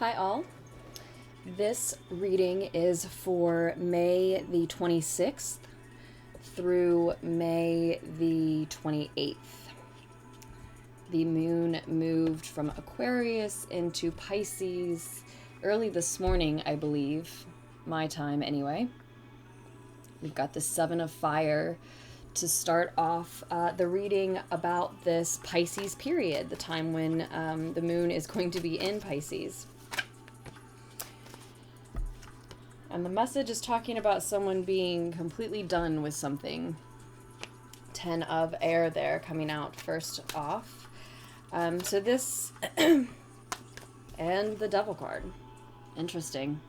Hi all. This reading is for May the 26th through May the 28th. The moon moved from Aquarius into Pisces early this morning, I believe, my time anyway. We've got the Seven of Fire to start off the reading about this Pisces period, the time when the moon is going to be in Pisces. And the message is talking about someone being completely done with something. 10 of air there coming out first off. So this, and the Devil card. Interesting.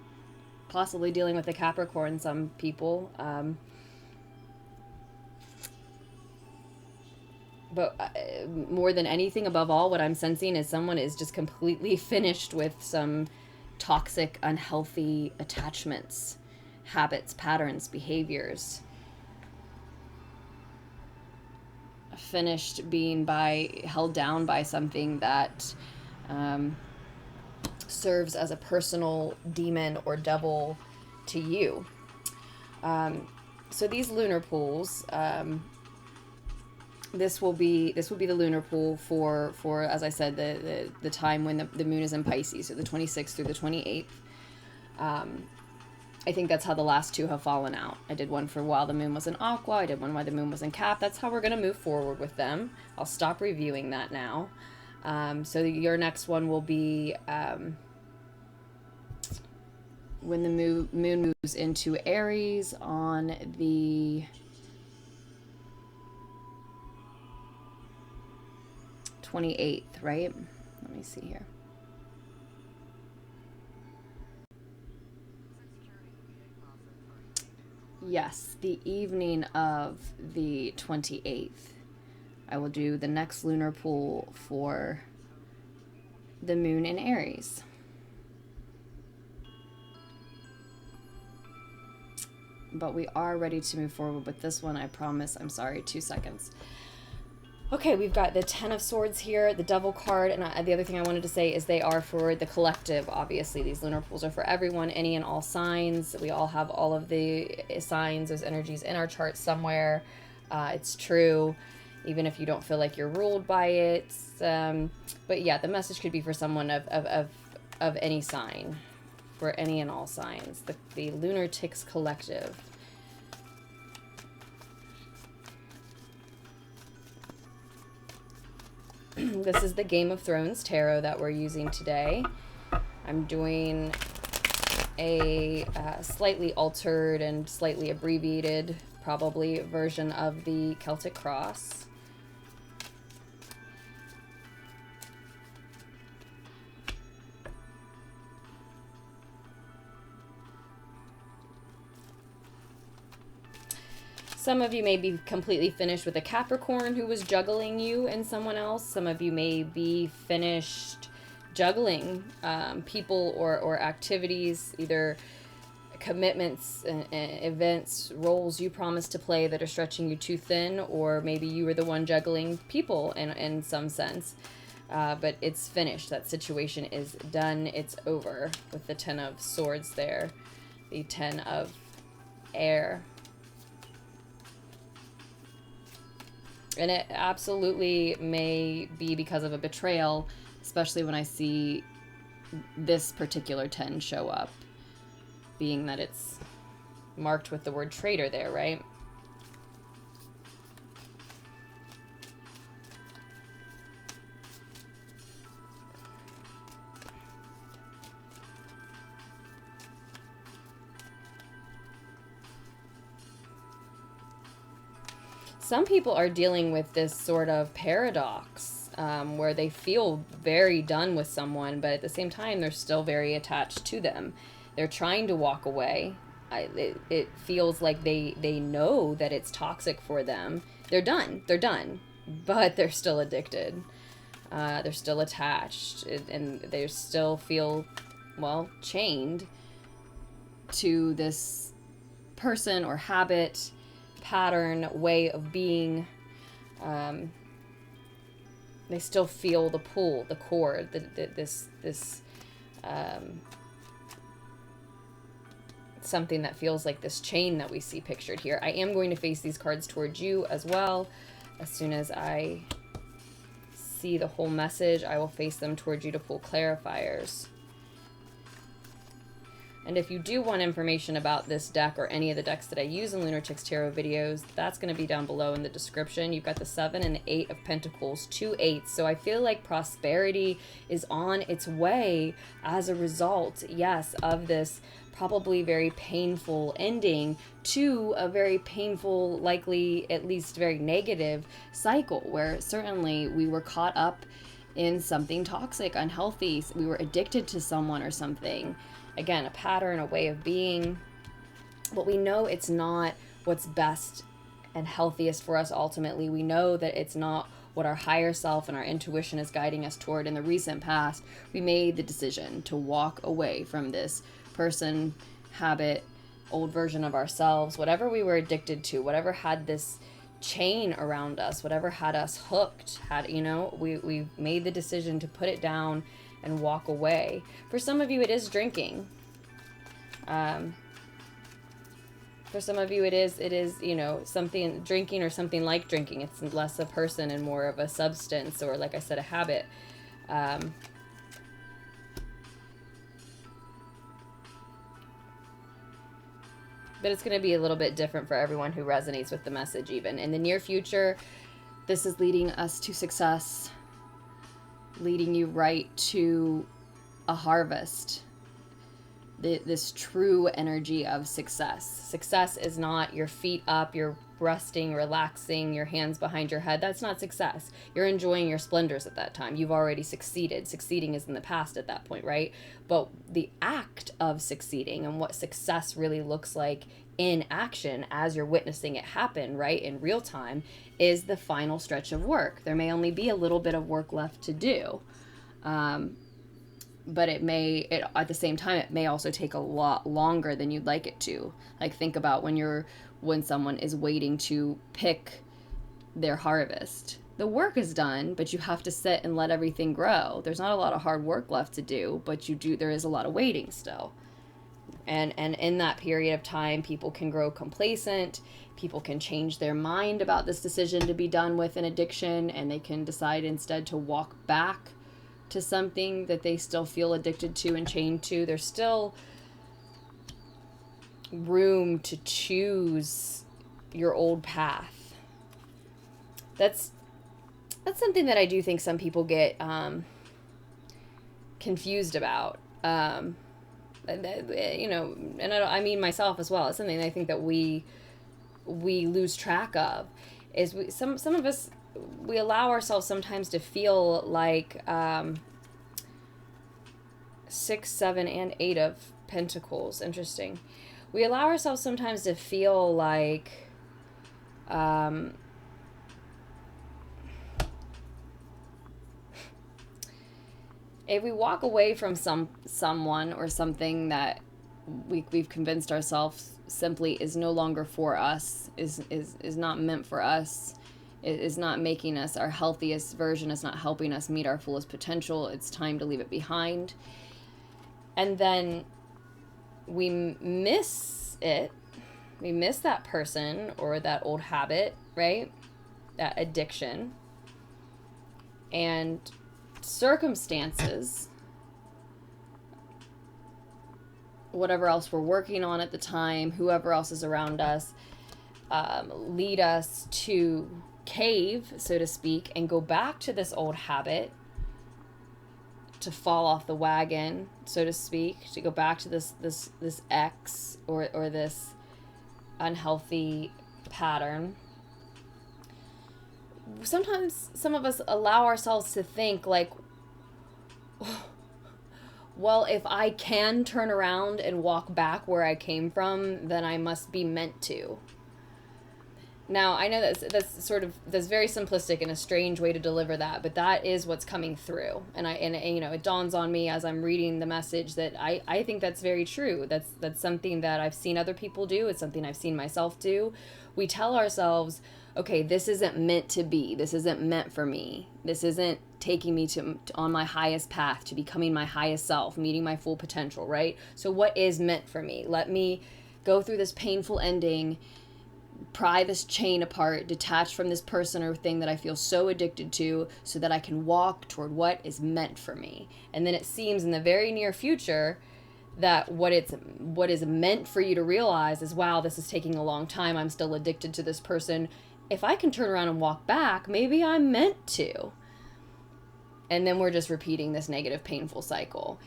Possibly dealing with the Capricorn, some people. But more than anything, above all, what I'm sensing is someone is just completely finished with some toxic, unhealthy attachments, habits, patterns, behaviors. Finished being held down by something that serves as a personal demon or devil to you. So these lunar pools, this will be the lunar pool for as I said, the time when the moon is in Pisces, so the 26th through the 28th. I think that's how the last two have fallen out. I did one for while the moon was in Aqua. I did one while the moon was in Cap. That's how we're going to move forward with them. I'll stop reviewing that now. So your next one will be when the moon moves into Aries on the 28th, right? Let me see here. Yes, the evening of the 28th. I will do the next lunar pool for the moon in Aries. But we are ready to move forward with this one, I promise. I'm sorry, 2 seconds. Okay, we've got the 10 of Swords here, the Devil card, and the other thing I wanted to say is they are for the collective, obviously. These lunar pools are for everyone, any and all signs. We all have all of the signs, those energies in our chart somewhere. It's true, even if you don't feel like you're ruled by it. But yeah, the message could be for someone of any sign, for any and all signs. The Lunartics Collective. This is the Game of Thrones tarot that we're using today. I'm doing a slightly altered and slightly abbreviated, probably, version of the Celtic Cross. Some of you may be completely finished with a Capricorn who was juggling you and someone else. Some of you may be finished juggling people or activities, either commitments, events, roles you promised to play that are stretching you too thin, or maybe you were the one juggling people in some sense. But it's finished. That situation is done. It's over with the 10 of Swords there. The 10 of Air. And it absolutely may be because of a betrayal, especially when I see this particular 10 show up, being that it's marked with the word traitor there, right? Some people are dealing with this sort of paradox where they feel very done with someone, but at the same time, they're still very attached to them. They're trying to walk away. It feels like they know that it's toxic for them. They're done, but they're still addicted. They're still attached, and they still feel, well, chained to this person or habit, pattern, way of being. They still feel the pull, the cord, this something that feels like this chain that we see pictured here. I am going to face these cards towards you as well. As soon as I see the whole message, I will face them towards you to pull clarifiers. And if you do want information about this deck or any of the decks that I use in Lunartics Tarot videos, that's going to be down below in the description. You've got the 7 and the 8 of Pentacles, 2 8s. So I feel like prosperity is on its way as a result, yes, of this probably very painful ending to a very painful, likely at least very negative cycle, where certainly we were caught up in something toxic, unhealthy. We were addicted to someone or something. Again, a pattern, a way of being. But we know it's not what's best and healthiest for us ultimately. We know that it's not what our higher self and our intuition is guiding us toward. In the recent past, we made the decision to walk away from this person, habit, old version of ourselves, whatever we were addicted to, whatever had this chain around us, whatever had us hooked, we made the decision to put it down and walk away. For some of you, it is drinking. For some of you, it is, something, drinking or something like drinking. It's less a person and more of a substance, or like I said, a habit. But it's going to be a little bit different for everyone who resonates with the message even. In the near future, this is leading us to success, leading you right to a harvest. This true energy of success. Success is not your feet up, you're resting, relaxing, your hands behind your head. That's not success. You're enjoying your splendors at that time. You've already succeeded. Succeeding is in the past at that point, right? But the act of succeeding and what success really looks like in action as you're witnessing it happen, right, in real time, is the final stretch of work. There may only be a little bit of work left to do. But at the same time, it may also take a lot longer than you'd like it to. Like, think about when someone is waiting to pick their harvest. The work is done, but you have to sit and let everything grow. There's not a lot of hard work left to do, but there is a lot of waiting still. And in that period of time, people can grow complacent. People can change their mind about this decision to be done with an addiction, and they can decide instead to walk back to something that they still feel addicted to and chained to. There's still room to choose your old path. That's something that I do think some people get confused about. And I mean myself as well. It's something that I think that we lose track of. Is some of us, we allow ourselves sometimes to feel like 6, 7, and 8 of Pentacles. Interesting. We allow ourselves sometimes to feel like if we walk away from someone or something that we've convinced ourselves simply is no longer for us, is not meant for us, is not making us our healthiest version, is not helping us meet our fullest potential, it's time to leave it behind. And then we miss it. We miss that person or that old habit, right? That addiction. And circumstances, whatever else we're working on at the time, whoever else is around us, lead us to cave, so to speak, and go back to this old habit, to fall off the wagon, so to speak, to go back to this ex or this unhealthy pattern. Sometimes some of us allow ourselves to think like, well, if I can turn around and walk back where I came from, then I must be meant to. Now, I know that's very simplistic and a strange way to deliver that, but that is what's coming through. And you know, it dawns on me as I'm reading the message that I think that's very true. That's something that I've seen other people do. It's something I've seen myself do. We tell ourselves, okay, this isn't meant to be. This isn't meant for me. This isn't taking me to on my highest path, to becoming my highest self, meeting my full potential, right? So what is meant for me? Let me go through this painful ending, pry this chain apart, detach from this person or thing that I feel so addicted to, so that I can walk toward what is meant for me. And then it seems in the very near future that what is meant for you to realize is, wow, this is taking a long time. I'm still addicted to this person. If I can turn around and walk back, maybe I'm meant to. And then we're just repeating this negative, painful cycle.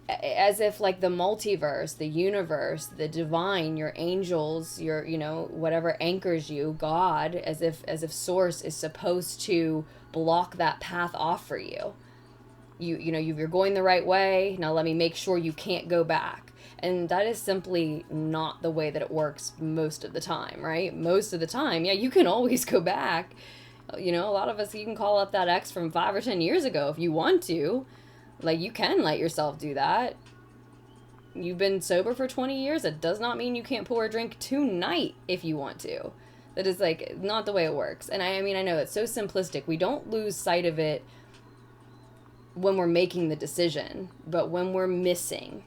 As if like the multiverse, the universe, the divine, your angels, your, you know, whatever anchors you, God, as if source is supposed to block that path off for you. You know, you're going the right way. Now let me make sure you can't go back. And that is simply not the way that it works most of the time, right? Most of the time, yeah, you can always go back. You know, a lot of us, you can call up that ex from 5 or 10 years ago if you want to. Like, you can let yourself do that. You've been sober for 20 years. It does not mean you can't pour a drink tonight if you want to. That is, like, not the way it works. And I mean, I know it's so simplistic. We don't lose sight of it when we're making the decision, but when we're missing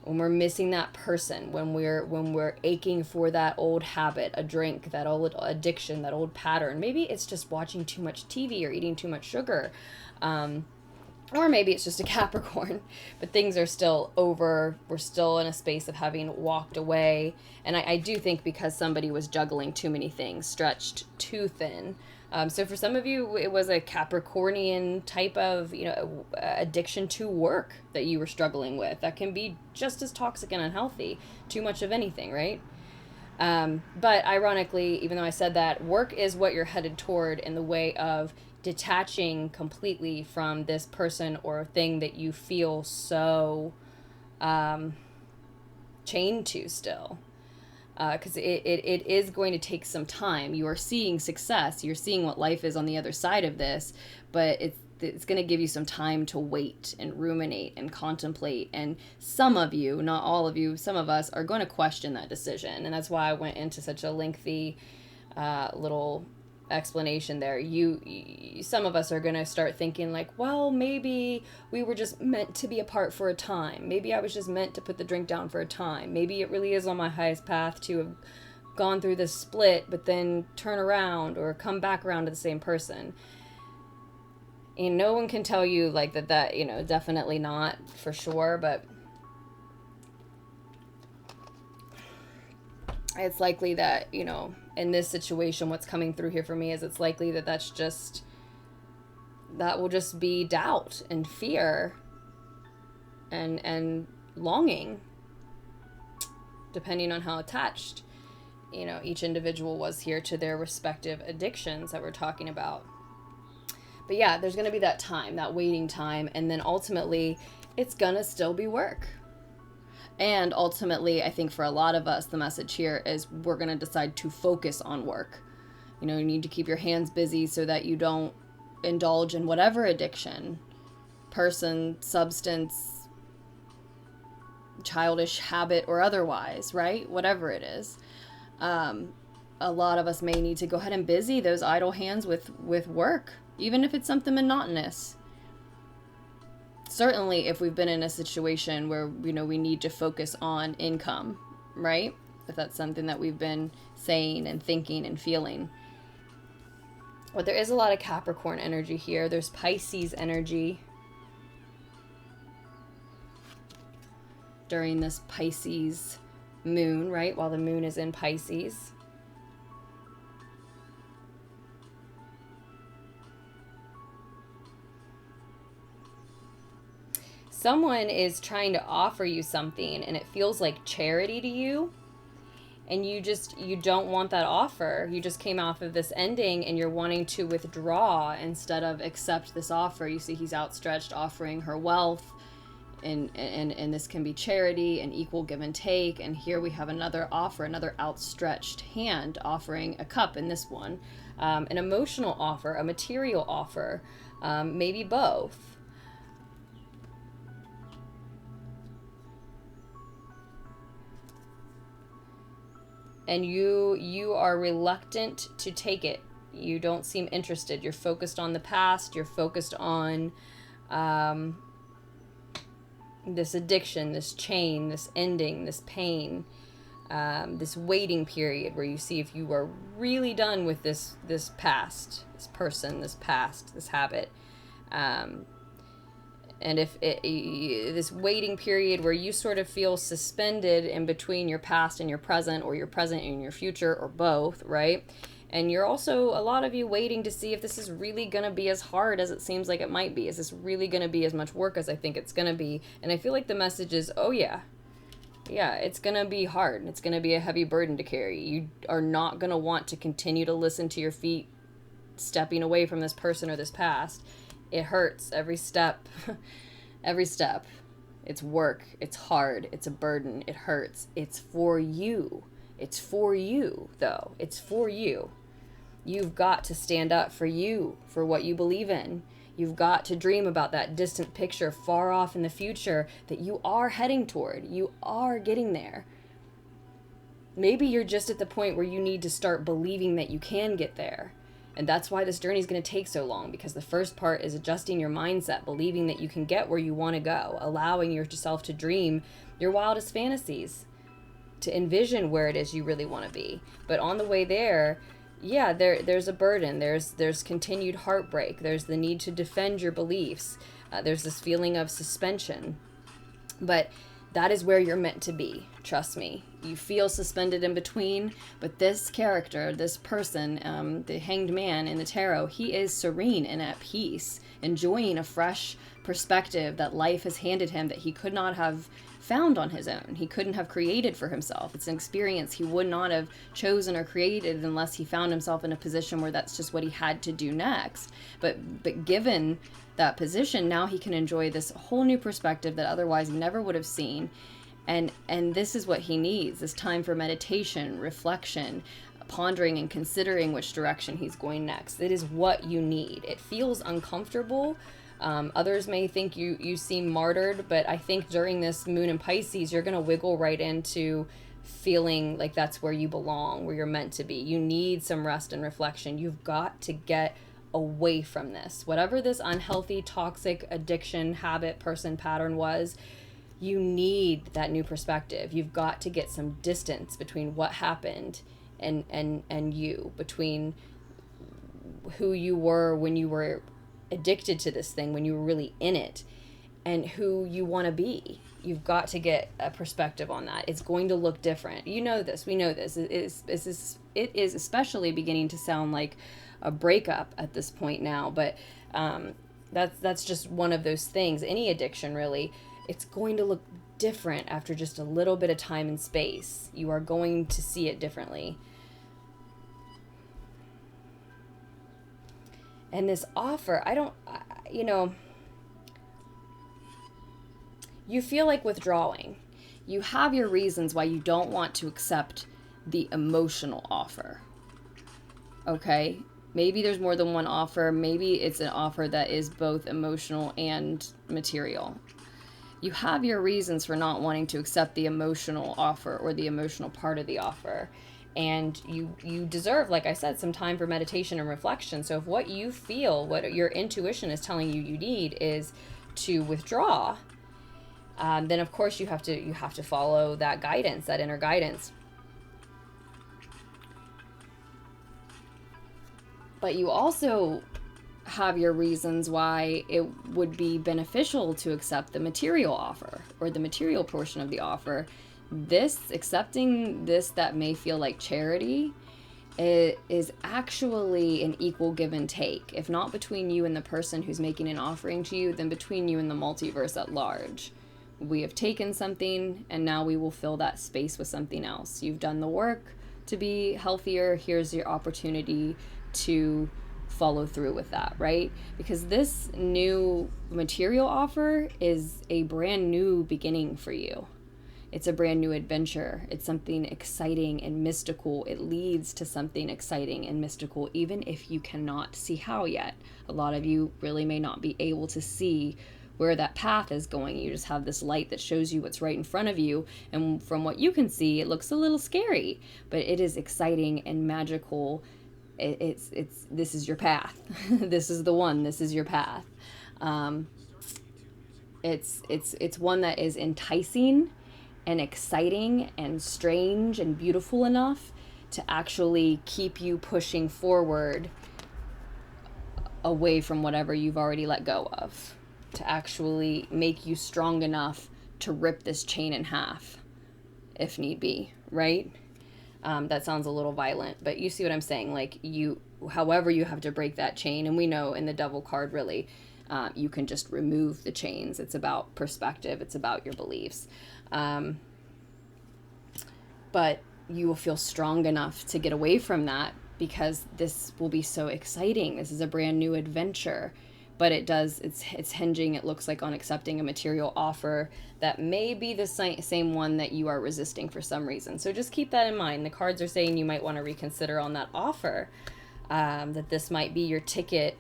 that person, when we're aching for that old habit, a drink, that old addiction, that old pattern. Maybe it's just watching too much TV or eating too much sugar. Or maybe it's just a Capricorn, but things are still over. We're still in a space of having walked away. And I do think because somebody was juggling too many things, stretched too thin. So for some of you, it was a Capricornian type of, you know, addiction to work that you were struggling with. That can be just as toxic and unhealthy. Too much of anything, right? But ironically, even though I said that, work is what you're headed toward in the way of detaching completely from this person or thing that you feel so chained to still. Because it is going to take some time. You are seeing success. You're seeing what life is on the other side of this, but it's going to give you some time to wait and ruminate and contemplate. And some of you, not all of you, some of us are going to question that decision. And that's why I went into such a lengthy little explanation there. Some of us are going to start thinking like, well, maybe we were just meant to be apart for a time. Maybe I was just meant to put the drink down for a time. Maybe it really is on my highest path to have gone through this split, but then turn around or come back around to the same person. And no one can tell you like that, you know, definitely not for sure, but it's likely that, you know, in this situation, what's coming through here for me is it's likely that that will just be doubt and fear and longing, depending on how attached, you know, each individual was here to their respective addictions that we're talking about. But yeah, there's going to be that time, that waiting time, and then ultimately it's going to still be work. And ultimately, I think for a lot of us, the message here is we're going to decide to focus on work. You know, you need to keep your hands busy so that you don't indulge in whatever addiction, person, substance, childish habit, or otherwise, right? Whatever it is. A lot of us may need to go ahead and busy those idle hands with work, even if it's something monotonous. Certainly if we've been in a situation where, you know, we need to focus on income, right? If that's something that we've been saying and thinking and feeling. But there is a lot of Capricorn energy here. There's Pisces energy during this Pisces moon, right? While the moon is in Pisces. Someone is trying to offer you something and it feels like charity to you, and you don't want that offer. You just came off of this ending and you're wanting to withdraw instead of accept this offer. You see he's outstretched, offering her wealth and this can be charity and equal give and take. And here we have another offer, another outstretched hand offering a cup in this one, an emotional offer, a material offer, maybe both. And you are reluctant to take it. You don't seem interested. You're focused on the past. You're focused on this addiction, this chain, this ending, this pain, this waiting period where you see if you are really done with this past, this person, this past, this habit. And if this waiting period where you sort of feel suspended in between your past and your present, or your present and your future, or both, right? And you're also, a lot of you, waiting to see if this is really going to be as hard as it seems like it might be. Is this really going to be as much work as I think it's going to be? And I feel like the message is, oh yeah, it's going to be hard. It's going to be a heavy burden to carry. You are not going to want to continue to listen to your feet stepping away from this person or this past. It hurts every step. Every step. It's work. It's hard. It's a burden. It hurts. It's for you. It's for you, though. It's for you. You've got to stand up for you, for what you believe in. You've got to dream about that distant picture far off in the future that you are heading toward. You are getting there. Maybe you're just at the point where you need to start believing that you can get there. And that's why this journey is going to take so long, because the first part is adjusting your mindset, believing that you can get where you want to go, allowing yourself to dream your wildest fantasies, to envision where it is you really want to be. But on the way there, yeah, there's a burden. There's continued heartbreak. There's the need to defend your beliefs. There's this feeling of suspension. But that is where you're meant to be. Trust me. You feel suspended in between, but this character, this person, the Hanged Man in the tarot, he is serene and at peace, enjoying a fresh perspective that life has handed him that he could not have found on his own. He couldn't have created for himself. It's an experience he would not have chosen or created unless he found himself in a position where that's just what he had to do next. But given that position, now he can enjoy this whole new perspective that otherwise he never would have seen. And this is what he needs, this time for meditation, reflection, pondering and considering which direction he's going next. It is what you need. It feels uncomfortable. Others may think you seem martyred, but I think during this moon in Pisces, you're going to wiggle right into feeling like that's where you belong, where you're meant to be. You need some rest and reflection. You've got to get away from this. Whatever this unhealthy, toxic addiction, habit, person, pattern was, you need that new perspective. You've got to get some distance between what happened and you, between who you were when you were addicted to this thing, when you were really in it, and who you want to be. You've got to get a perspective on that. It's going to look different. You know this. We know this. It is especially beginning to sound like a breakup at this point now, but that's just one of those things. Any addiction, really, it's going to look different after just a little bit of time and space. You are going to see it differently. And this offer, you feel like withdrawing. You have your reasons why you don't want to accept the emotional offer. Okay? Maybe there's more than one offer. Maybe it's an offer that is both emotional and material. You have your reasons for not wanting to accept the emotional offer or the emotional part of the offer. And you deserve, like I said, some time for meditation and reflection. So if what you feel, what your intuition is telling you need is to withdraw, then of course you have to follow that guidance, that inner guidance. But you also have your reasons why it would be beneficial to accept the material offer or the material portion of the offer. Accepting this that may feel like charity, it is actually an equal give and take. If not between you and the person who's making an offering to you, then between you and the multiverse at large. We have taken something and now we will fill that space with something else. You've done the work to be healthier. Here's your opportunity to follow through with that, right? Because this new material offer is a brand new beginning for you. It's a brand new adventure. It's something exciting and mystical. It leads to something exciting and mystical, even if you cannot see how yet. A lot of you really may not be able to see where that path is going. You just have this light that shows you what's right in front of you. And from what you can see, it looks a little scary, but it is exciting and magical. It's this is your path. This is the one. This is your path. It's one that is enticing and exciting and strange and beautiful enough to actually keep you pushing forward away from whatever you've already let go of, to actually make you strong enough to rip this chain in half if need be, right? That sounds a little violent, but you see what I'm saying? Like, however you have to break that chain, and we know in the Devil card, really, you can just remove the chains. It's about perspective. It's about your beliefs. But you will feel strong enough to get away from that, because this will be so exciting. This is a brand new adventure. But it's hinging, it looks like, on accepting a material offer that may be the same one that you are resisting for some reason. So just keep that in mind. The cards are saying you might want to reconsider on that offer, that this might be your ticket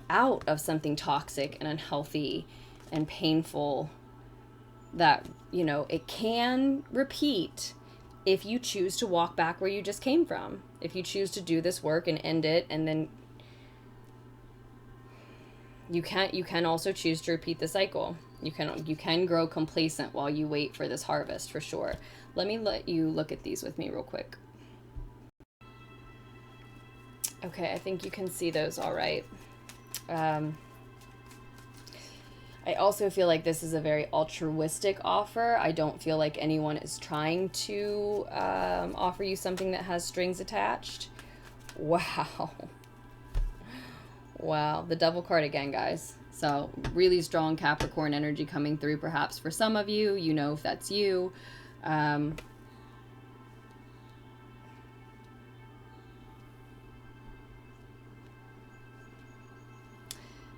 out of something toxic and unhealthy and painful, that, it can repeat if you choose to walk back where you just came from. If you choose to do this work and end it, and then you can also choose to repeat the cycle. You can grow complacent while you wait for this harvest, for sure. Let you look at these with me real quick. Okay, I think you can see those all right. I also feel like this is a very altruistic offer. I don't feel like anyone is trying to offer you something that has strings attached. Wow. Wow, the Devil card again, guys. So really strong Capricorn energy coming through, perhaps for some of you. You know if that's you.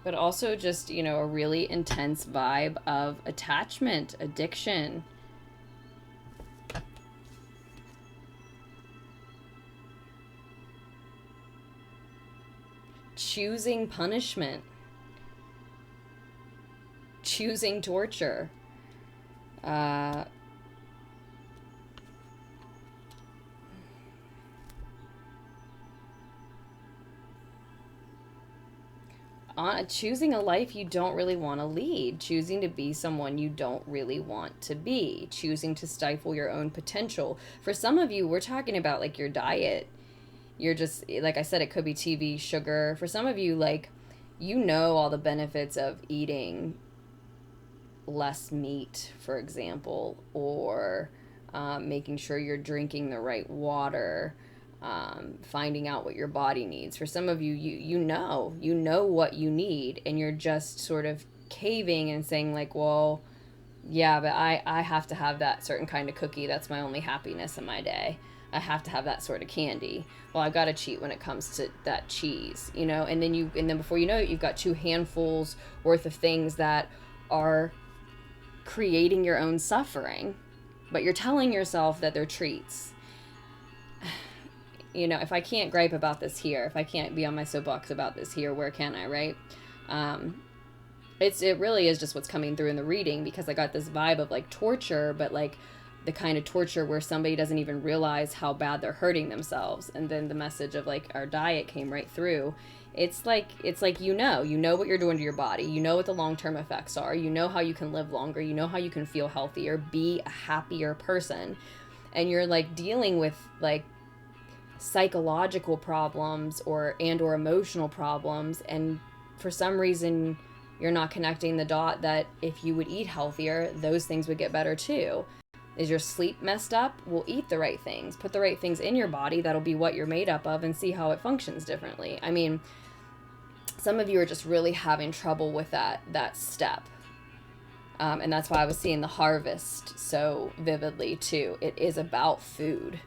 But also just, a really intense vibe of attachment, addiction. Choosing punishment. Choosing torture. Choosing a life you don't really want to lead, choosing to be someone you don't really want to be, choosing to stifle your own potential. For some of you, we're talking about like your diet. You're just, like I said, it could be TV, sugar. For some of you, like, all the benefits of eating less meat, for example, or making sure you're drinking the right water. Finding out what your body needs. For some of you, you know what you need, and you're just sort of caving and saying like, well, yeah, but I have to have that certain kind of cookie. That's my only happiness in my day. I have to have that sort of candy. Well, I've got to cheat when it comes to that cheese, and then before you know it, you've got 2 handfuls worth of things that are creating your own suffering, but you're telling yourself that they're treats. If I can't gripe about this here, if I can't be on my soapbox about this here, where can I, right? It really is just what's coming through in the reading, because I got this vibe of like torture, but like the kind of torture where somebody doesn't even realize how bad they're hurting themselves. And then the message of like our diet came right through. It's like what you're doing to your body. You know what the long-term effects are. You know how you can live longer. You know how you can feel healthier, be a happier person. And you're like dealing with like psychological problems or emotional problems, and for some reason you're not connecting the dot that if you would eat healthier, those things would get better too. Is your sleep messed up? Well, eat the right things, put the right things in your body. That'll be what you're made up of, and see how it functions differently. I mean, some of you are just really having trouble with that step, and that's why I was seeing the harvest so vividly too. It is about food.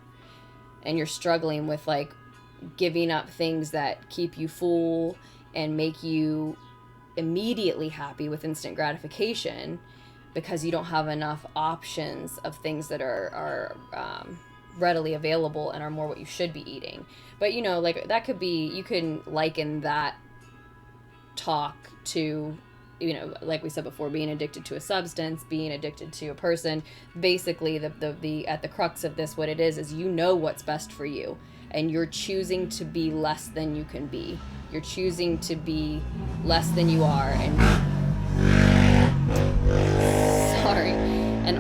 And you're struggling with like, giving up things that keep you full and make you immediately happy with instant gratification, because you don't have enough options of things that are readily available and are more what you should be eating. But, you know, like, that could be, you can liken that talk to, you know, like we said before, being addicted to a substance, being addicted to a person. Basically, the at the crux of this, what it is you know what's best for you, and you're choosing to be less than you can be. You're choosing to be less than you are, and sorry, and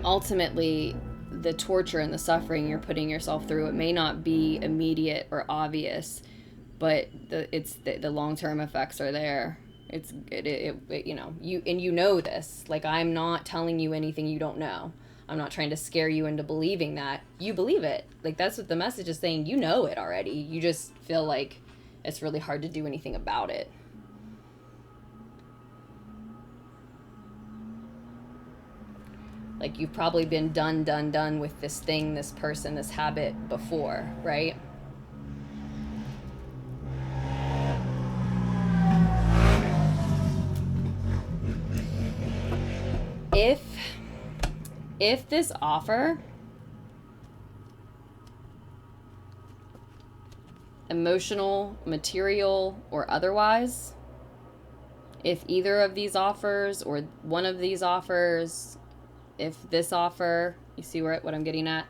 ultimately, the torture and the suffering you're putting yourself through, it may not be immediate or obvious, but the long-term effects are there. You know, you know this. Like, I'm not telling you anything you don't know. I'm not trying to scare you into believing that. You believe it. Like, that's what the message is saying. You know it already. You just feel like it's really hard to do anything about it. Like, you've probably been done with this thing, this person, this habit before, right? If this offer, emotional, material, or otherwise, if either of these offers or one of these offers, if this offer, you see what I'm getting at,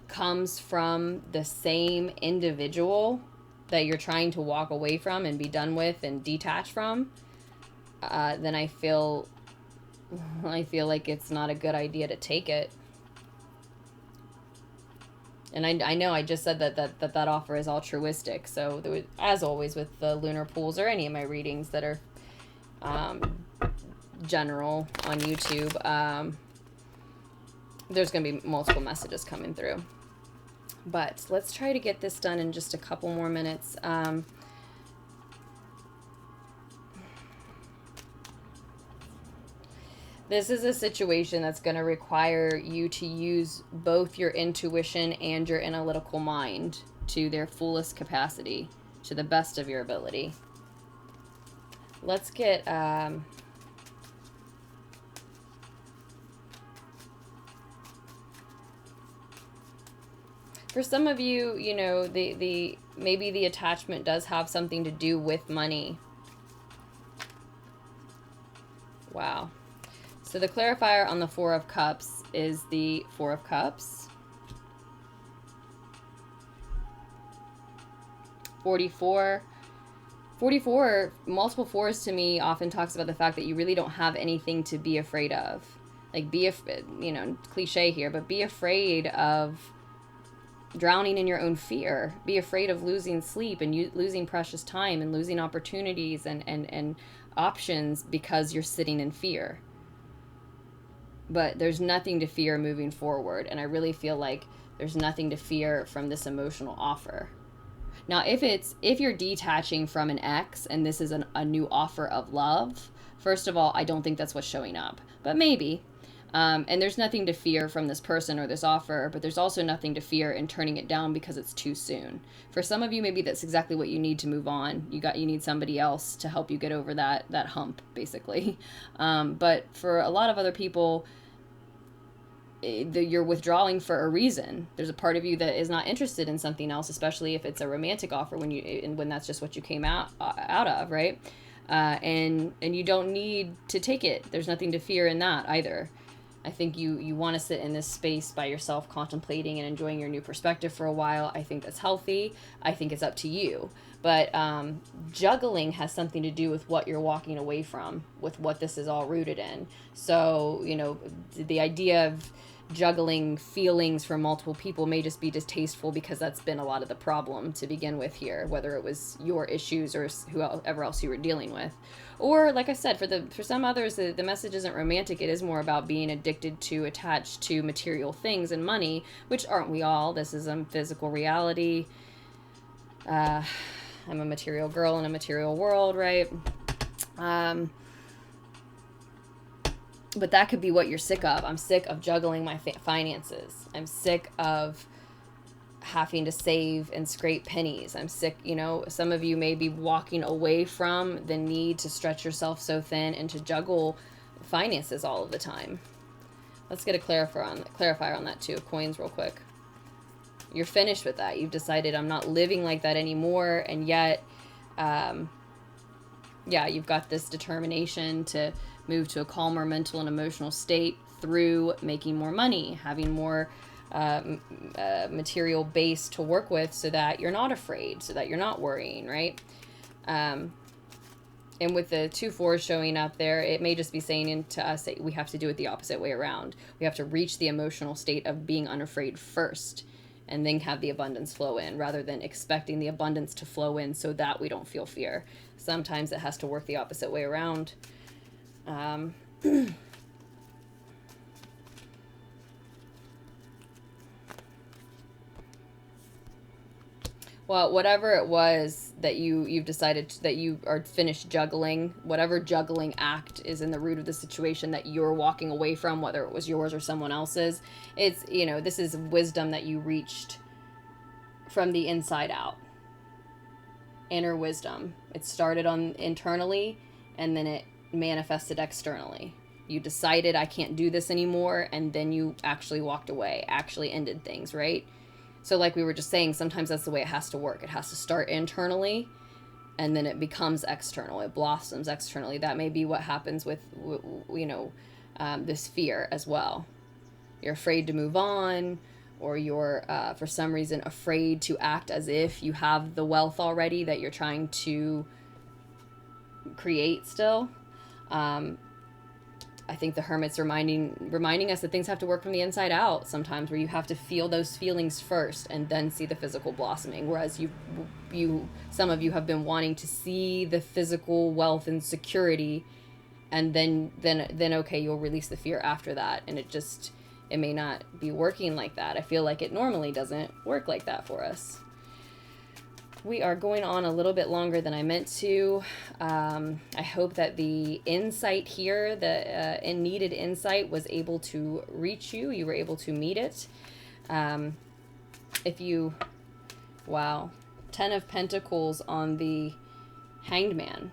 comes from the same individual that you're trying to walk away from and be done with and detach from, then I feel like it's not a good idea to take it. And I know I just said that offer is altruistic. So there was, as always with the lunar pools or any of my readings that are general on YouTube, there's going to be multiple messages coming through. But let's try to get this done in just a couple more minutes. This is a situation that's going to require you to use both your intuition and your analytical mind to their fullest capacity, to the best of your ability. Let's get... for some of you, you know, maybe the attachment does have something to do with money. Wow. So the clarifier on the Four of Cups is the Four of Cups. 44, multiple fours to me often talks about the fact that you really don't have anything to be afraid of. Like, you know, cliche here, but be afraid of drowning in your own fear. Be afraid of losing sleep and losing precious time and losing opportunities and options because you're sitting in fear. But there's nothing to fear moving forward, and I really feel like there's nothing to fear from this emotional offer. Now, if you're detaching from an ex and this is a new offer of love, first of all, I don't think that's what's showing up, but maybe. And there's nothing to fear from this person or this offer, but there's also nothing to fear in turning it down because it's too soon. For some of you, maybe that's exactly what you need to move on. You need somebody else to help you get over that hump, basically. But for a lot of other people, you're withdrawing for a reason. There's a part of you that is not interested in something else, especially if it's a romantic offer when that's just what you came out of, right? And you don't need to take it. There's nothing to fear in that either. I think you want to sit in this space by yourself, contemplating and enjoying your new perspective for a while. I think that's healthy. I think it's up to you. But juggling has something to do with what you're walking away from, with what this is all rooted in. So, you know, the idea of juggling feelings from multiple people may just be distasteful because that's been a lot of the problem to begin with here, whether it was your issues or whoever else you were dealing with. Or, like I said, for some others, the message isn't romantic. It is more about being addicted to, attached to material things and money, which aren't we all? This is a physical reality. I'm a material girl in a material world, right? But that could be what you're sick of. I'm sick of juggling my finances. I'm sick of having to save and scrape pennies. I'm sick, you know, some of you may be walking away from the need to stretch yourself so thin and to juggle finances all of the time. Let's get a clarifier on that too. Coins real quick. You're finished with that. You've decided I'm not living like that anymore, and yet, yeah, you've got this determination to move to a calmer mental and emotional state through making more money, having more material base to work with, so that you're not afraid, so that you're not worrying, right? And with the 2-4 showing up there, it may just be saying to us that we have to do it the opposite way around. We have to reach the emotional state of being unafraid first, and then have the abundance flow in, rather than expecting the abundance to flow in so that we don't feel fear. Sometimes it has to work the opposite way around. Well, whatever it was that you've decided that you are finished juggling, whatever juggling act is in the root of the situation that you're walking away from, whether it was yours or someone else's, it's, you know, this is wisdom that you reached from the inside out. Inner wisdom. It started on internally, and then it manifested externally. You decided I can't do this anymore, and then you actually walked away, actually ended things, right? So like we were just saying, sometimes that's the way it has to work. It has to start internally, and then it becomes external. It blossoms externally. That may be what happens with, you know, this fear as well. You're afraid to move on, or you're, for some reason, afraid to act as if you have the wealth already that you're trying to create still. I think the Hermit's reminding us that things have to work from the inside out sometimes, where you have to feel those feelings first and then see the physical blossoming. Whereas some of you have been wanting to see the physical wealth and security, and then okay, you'll release the fear after that. And it may not be working like that. I feel like it normally doesn't work like that for us. We are going on a little bit longer than I meant to. I hope that the insight here, the needed insight, was able to reach you. You were able to meet it. Wow. 10 of Pentacles on the Hanged Man.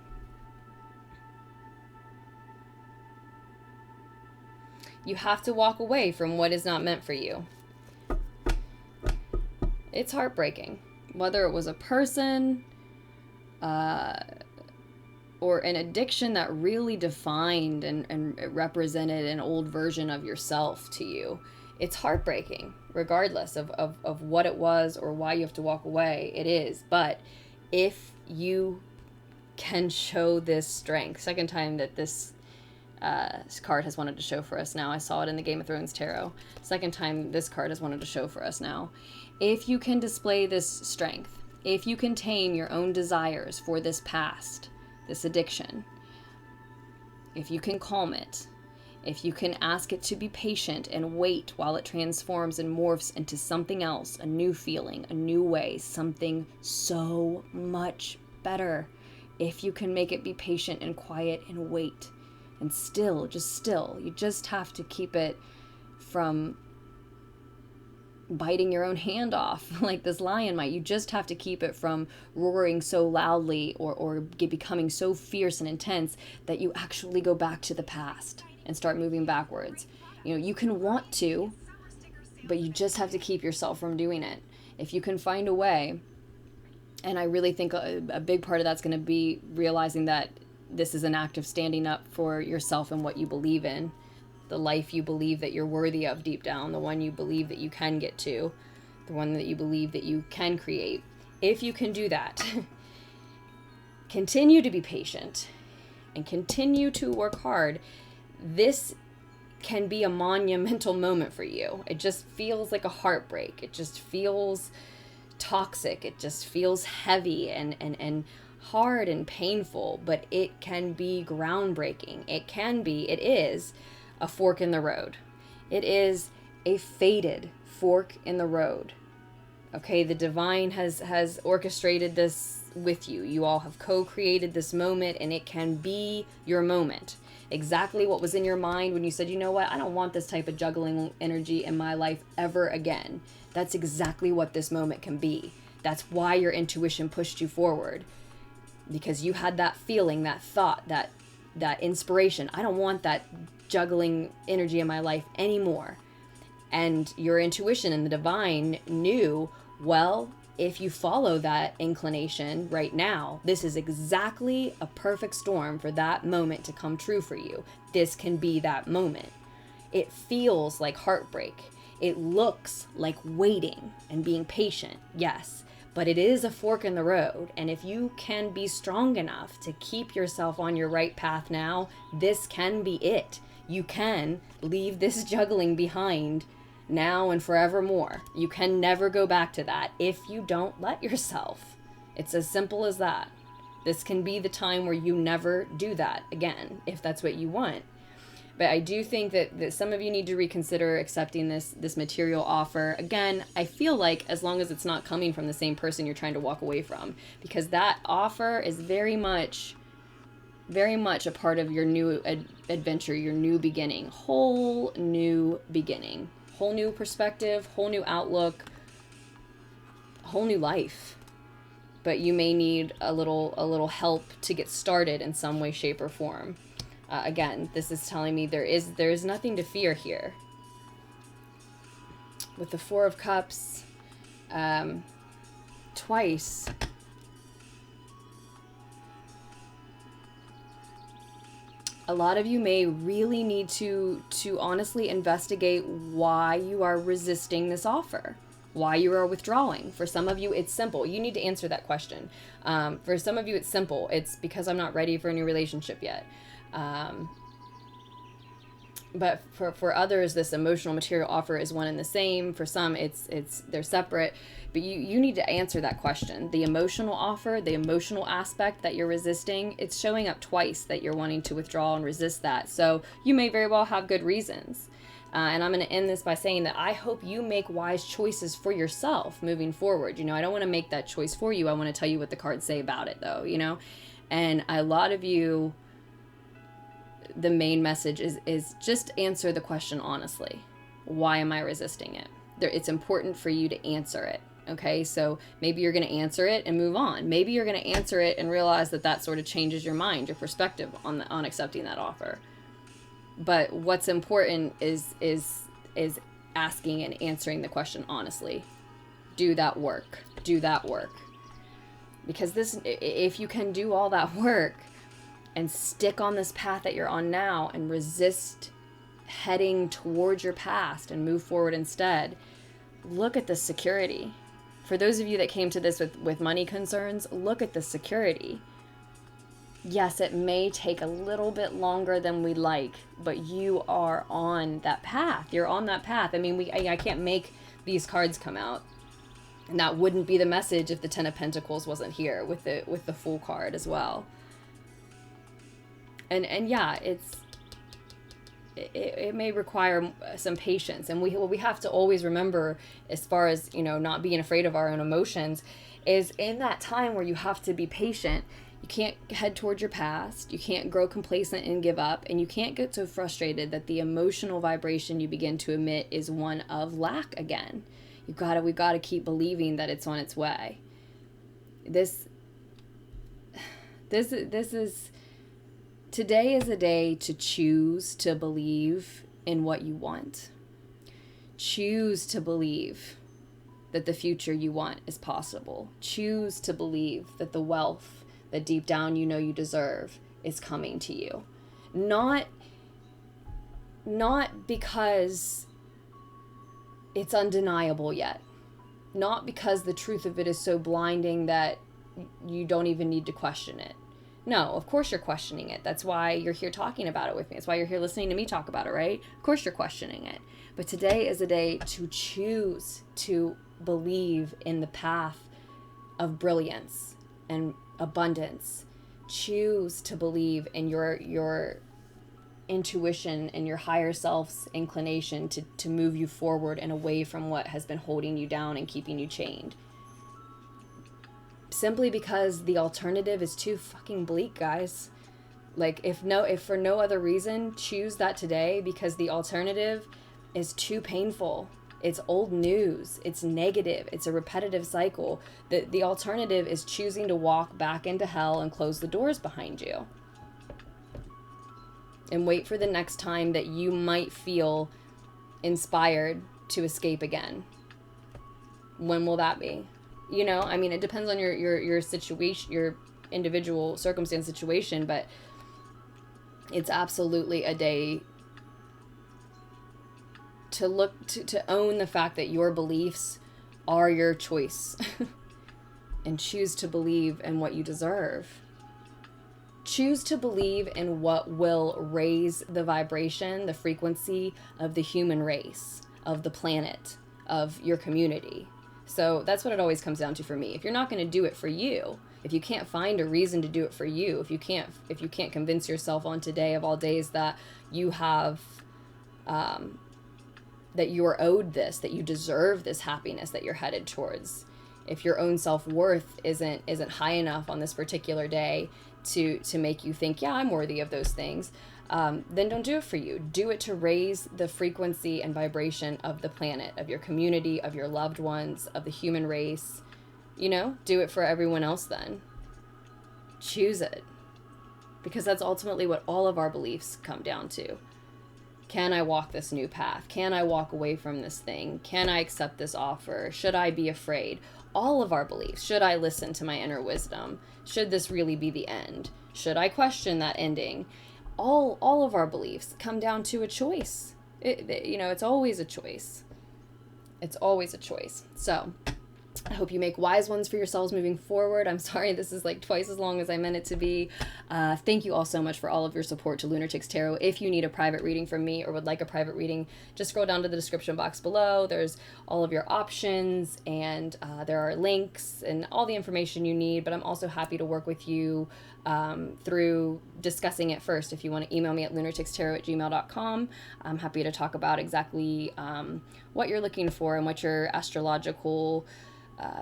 You have to walk away from what is not meant for you. It's heartbreaking. Whether it was a person or an addiction that really defined and represented an old version of yourself to you, it's heartbreaking, regardless of what it was or why you have to walk away. It is. But if you can show this strength, second time that this card has wanted to show for us now. I saw it in the Game of Thrones tarot. Second time this card has wanted to show for us now. If you can display this strength, if you can tame your own desires for this past, this addiction, if you can calm it, if you can ask it to be patient and wait while it transforms and morphs into something else, a new feeling, a new way, something so much better. If you can make it be patient and quiet and wait and still, you just have to keep it from biting your own hand off like this lion might. You just have to keep it from roaring so loudly or becoming so fierce and intense that you actually go back to the past and start moving backwards. You know, you can want to, but you just have to keep yourself from doing it. If you can find a way, and I really think a big part of that's going to be realizing that this is an act of standing up for yourself and what you believe in, the life you believe that you're worthy of deep down, the one you believe that you can get to, the one that you believe that you can create. If you can do that, continue to be patient and continue to work hard. This can be a monumental moment for you. It just feels like a heartbreak. It just feels toxic. It just feels heavy and hard and painful, but it can be groundbreaking. It is a fork in the road. It is a fated fork in the road. Okay, the divine has orchestrated this with you. You all have co-created this moment, and it can be your moment. Exactly what was in your mind when you said, you know what, I don't want this type of juggling energy in my life ever again. That's exactly what this moment can be. That's why your intuition pushed you forward. Because you had that feeling, that thought, that inspiration. I don't want that juggling energy in my life anymore. And your intuition and the divine knew, well, if you follow that inclination right now, this is exactly a perfect storm for that moment to come true for you. This can be that moment. It feels like heartbreak. It looks like waiting and being patient, yes, but it is a fork in the road. And if you can be strong enough to keep yourself on your right path now, this can be it. You can leave this juggling behind now and forevermore. You can never go back to that if you don't let yourself. It's as simple as that. This can be the time where you never do that again, if that's what you want. But I do think that some of you need to reconsider accepting this material offer. Again, I feel like as long as it's not coming from the same person you're trying to walk away from, because that offer is very much a part of your new adventure, your new beginning, whole new beginning. Whole new perspective, whole new outlook, whole new life. But you may need a little help to get started in some way, shape, or form. Again, this is telling me there is nothing to fear here. With the Four of Cups, twice. A lot of you may really need to honestly investigate why you are resisting this offer, why you are withdrawing. For some of you, it's simple. You need to answer that question. For some of you, it's simple. It's because I'm not ready for a new relationship yet. But for others, this emotional material offer is one and the same. For some, they're separate. But you need to answer that question. The emotional offer, the emotional aspect that you're resisting, it's showing up twice that you're wanting to withdraw and resist that. So you may very well have good reasons. And I'm going to end this by saying that I hope you make wise choices for yourself moving forward. You know, I don't want to make that choice for you. I want to tell you what the cards say about it, though, you know. And a lot of you, the main message is just answer the question honestly. Why am I resisting it? It's important for you to answer it. Okay, so maybe you're going to answer it and move on. Maybe you're going to answer it and realize that sort of changes your mind, your perspective on accepting that offer. But what's important is asking and answering the question honestly. Do that work. Do that work. Because if you can do all that work and stick on this path that you're on now and resist heading towards your past and move forward instead, look at the security. For those of you that came to this with money concerns, look at the security. Yes, it may take a little bit longer than we'd like, but you are on that path. You're on that path. I mean, I can't make these cards come out. And that wouldn't be the message if the Ten of Pentacles wasn't here with the Fool card as well. And yeah, it may require some patience, and what we have to always remember, as far as, you know, not being afraid of our own emotions, is in that time where you have to be patient, you can't head towards your past, you can't grow complacent and give up, and you can't get so frustrated that the emotional vibration you begin to emit is one of lack again. We've got to keep believing that it's on its way. Today is a day to choose to believe in what you want. Choose to believe that the future you want is possible. Choose to believe that the wealth that deep down you know you deserve is coming to you. Not because it's undeniable yet. Not because the truth of it is so blinding that you don't even need to question it. No, of course you're questioning it. That's why you're here talking about it with me. That's why you're here listening to me talk about it, right? Of course you're questioning it. But today is a day to choose to believe in the path of brilliance and abundance. Choose to believe in your intuition and your higher self's inclination to move you forward and away from what has been holding you down and keeping you chained. simply because the alternative is too fucking bleak, guys. Like, if for no other reason, choose that today, because the alternative is too painful. It's old news. It's negative. It's a repetitive cycle. The alternative is choosing to walk back into hell and close the doors behind you. And wait for the next time that you might feel inspired to escape again. When will that be? You know, I mean, it depends on your situation, your individual circumstance situation, but it's absolutely a day to look to own the fact that your beliefs are your choice and choose to believe in what you deserve. Choose to believe in what will raise the vibration, the frequency of the human race, of the planet, of your community. So that's what it always comes down to for me. If you're not going to do it for you, if you can't find a reason to do it for you, if you can't convince yourself on today of all days that you have, that you are owed this, that you deserve this happiness that you're headed towards, if your own self-worth isn't high enough on this particular day to make you think, yeah, I'm worthy of those things, then don't do it for you. Do it to raise the frequency and vibration of the planet, of your community, of your loved ones, of the human race. You know, do it for everyone else then. Choose it. Because that's ultimately what all of our beliefs come down to. Can I walk this new path? Can I walk away from this thing? Can I accept this offer? Should I be afraid? All of our beliefs. Should I listen to my inner wisdom? Should this really be the end? Should I question that ending? All of our beliefs come down to a choice. It's always a choice. It's always a choice. So I hope you make wise ones for yourselves moving forward. I'm sorry this is like twice as long as I meant it to be. Thank you all so much for all of your support to Lunartics Tarot. If you need a private reading from me or would like a private reading, just scroll down to the description box below. There's all of your options, and there are links and all the information you need. But I'm also happy to work with you through discussing it first. If you want to email me at lunartickstarot@gmail.com, I'm happy to talk about exactly what you're looking for and what your astrological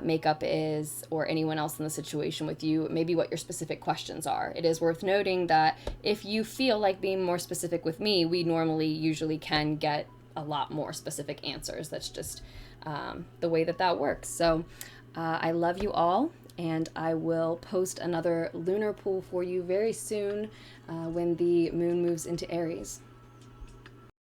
makeup is, or anyone else in the situation with you, maybe what your specific questions are. It is worth noting that if you feel like being more specific with me, we usually can get a lot more specific answers. That's just the way that works. So I love you all, and I will post another lunar pool for you very soon when the moon moves into Aries.